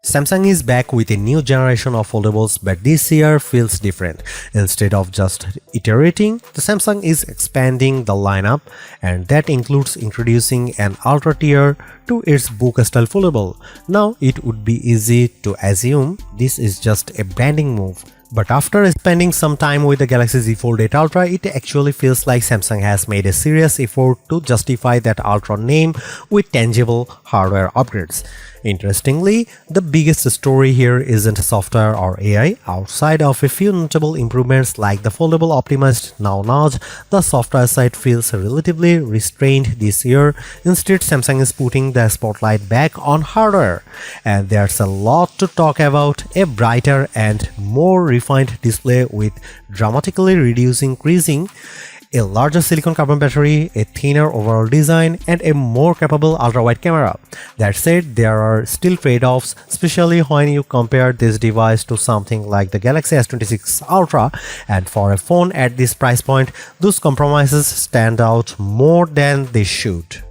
Samsung is back with a new generation of foldables, but this year feels different. Instead of just iterating, the Samsung is expanding the lineup, and that includes introducing an ultra tier to its book-style foldable. Now, it would be easy to assume this is just a branding move. But after spending some time with the Galaxy Z Fold 8 Ultra, it actually feels like Samsung has made a serious effort to justify that Ultra name with tangible hardware upgrades. Interestingly, the biggest story here isn't software or AI. Outside of a few notable improvements like the foldable optimized now notch, the software side feels relatively restrained this year. Instead, Samsung is putting the spotlight back on hardware. And there's a lot to talk about: a brighter and more refined display with dramatically reducing creasing, a larger silicon carbon battery, a thinner overall design, and a more capable ultra-wide camera. That said, there are still trade-offs, especially when you compare this device to something like the Galaxy S26 Ultra, and for a phone at this price point, those compromises stand out more than they should.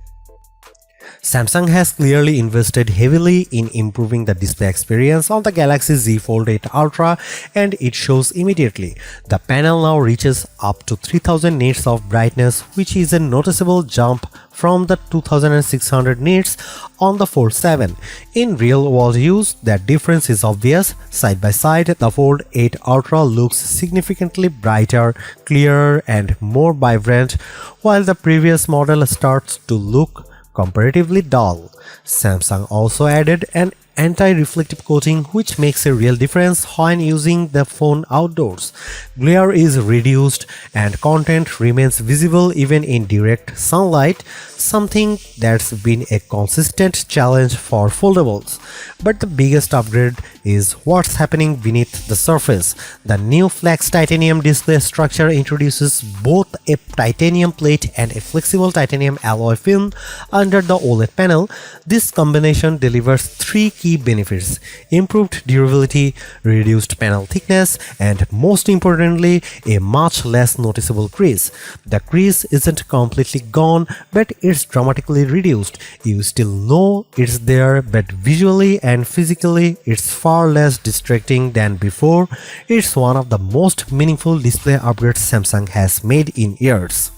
Samsung has clearly invested heavily in improving the display experience on the Galaxy Z Fold 8 Ultra, and it shows immediately. The panel now reaches up to 3000 nits of brightness, which is a noticeable jump from the 2600 nits on the Fold 7. In real-world use, that difference is obvious. Side by side, the Fold 8 Ultra looks significantly brighter, clearer, and more vibrant, while the previous model starts to look comparatively dull. Samsung also added an anti-reflective coating, which makes a real difference when using the phone outdoors. Glare is reduced and content remains visible even in direct sunlight, something that's been a consistent challenge for foldables. But the biggest upgrade is what's happening beneath the surface. The new flex titanium display structure introduces both a titanium plate and a flexible titanium alloy film under the OLED panel. This combination delivers three key benefits: improved durability, reduced panel thickness, and most importantly, a much less noticeable crease. The crease isn't completely gone, but it's dramatically reduced. You still know it's there, but visually and physically it's far less distracting than before. It's one of the most meaningful display upgrades Samsung has made in years.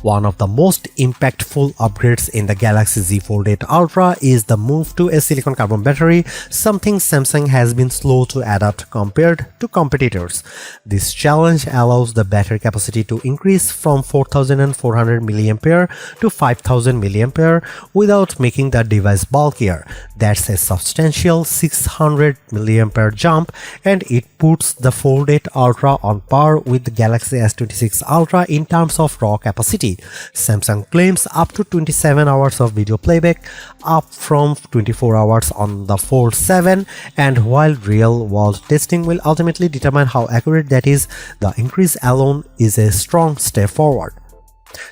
One of the most impactful upgrades in the Galaxy Z Fold 8 Ultra is the move to a silicon carbon battery, something Samsung has been slow to adapt compared to competitors. This challenge allows the battery capacity to increase from 4400 mAh to 5000 mAh without making the device bulkier. That's a substantial 600 mAh jump, and it puts the Fold 8 Ultra on par with the Galaxy S26 Ultra in terms of raw capacity. Samsung claims up to 27 hours of video playback, up from 24 hours on the Fold 7, and while real-world testing will ultimately determine how accurate that is, the increase alone is a strong step forward.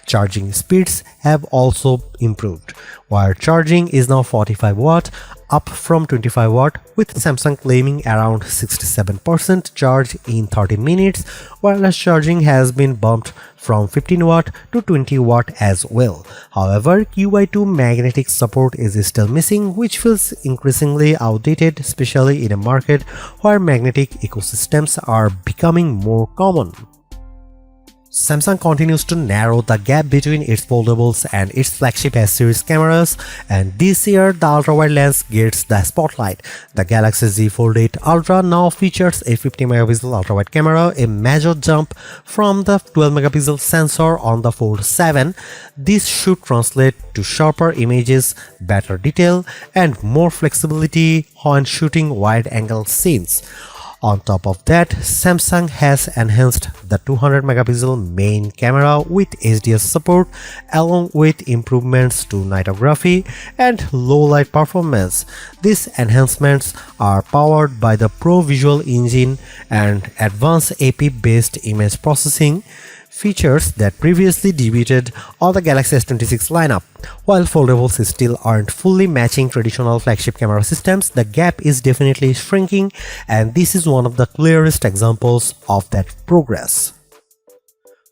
Charging speeds have also improved. Wire charging is now 45 watt, up from 25 watt, with Samsung claiming around 67% charge in 30 minutes. Wireless charging has been bumped from 15 watt to 20 watt as well. However, QI2 magnetic support is still missing, which feels increasingly outdated, especially in a market where magnetic ecosystems are becoming more common. Samsung continues to narrow the gap between its foldables and its flagship S-series cameras, and this year the ultra-wide lens gets the spotlight. The Galaxy Z Fold 8 Ultra now features a 50-megapixel ultra-wide camera, a major jump from the 12-megapixel sensor on the Fold 7. This should translate to sharper images, better detail, and more flexibility when shooting wide-angle scenes. On top of that, Samsung has enhanced the 200-megapixel main camera with HDR support, along with improvements to nightography and low-light performance. These enhancements are powered by the Pro Visual Engine and advanced AP-based image processing, features that previously debuted on the Galaxy S26 lineup. While foldables still aren't fully matching traditional flagship camera systems, the gap is definitely shrinking, and this is one of the clearest examples of that progress.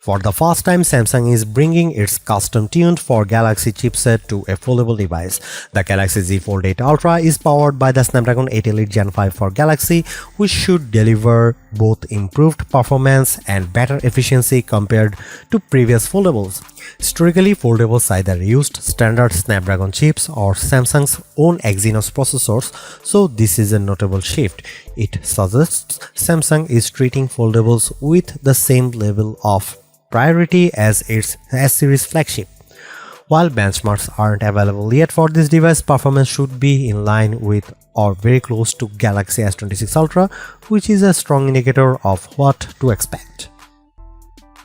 For the first time, Samsung is bringing its custom-tuned for Galaxy chipset to a foldable device. The Galaxy Z Fold 8 Ultra is powered by the Snapdragon 8 Elite Gen 5 for Galaxy, which should deliver both improved performance and better efficiency compared to previous foldables. Historically, foldables either used standard Snapdragon chips or Samsung's own Exynos processors, so this is a notable shift. It suggests Samsung is treating foldables with the same level of priority as its S-series flagship. While benchmarks aren't available yet for this device, performance should be in line with or very close to Galaxy S26 Ultra, which is a strong indicator of what to expect.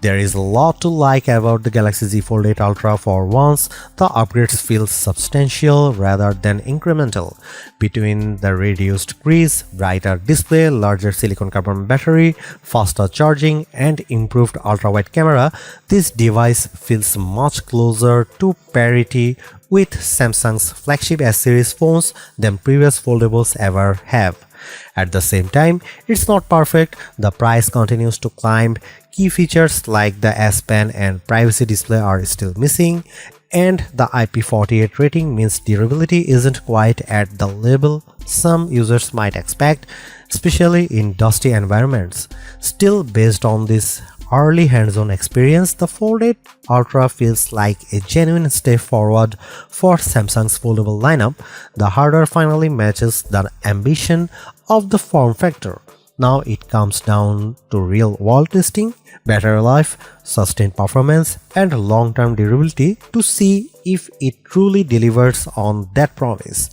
There is a lot to like about the Galaxy Z Fold 8 Ultra. For once, the upgrades feel substantial rather than incremental. Between the reduced crease, brighter display, larger silicon carbon battery, faster charging, and improved ultra-wide camera, this device feels much closer to parity with Samsung's flagship S-series phones than previous foldables ever have. At the same time, it's not perfect. The price continues to climb. Key features like the S Pen and privacy display are still missing, and the IP48 rating means durability isn't quite at the level some users might expect, especially in dusty environments. Still, based on this early hands-on experience, the Fold 8 Ultra feels like a genuine step forward for Samsung's foldable lineup. The hardware finally matches the ambition of the form factor. Now it comes down to real-world testing, battery life, sustained performance, and long-term durability to see if it truly delivers on that promise.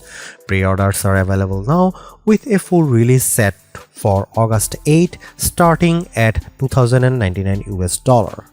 Pre-orders are available now, with a full release set for August 8, starting at $2,099 US.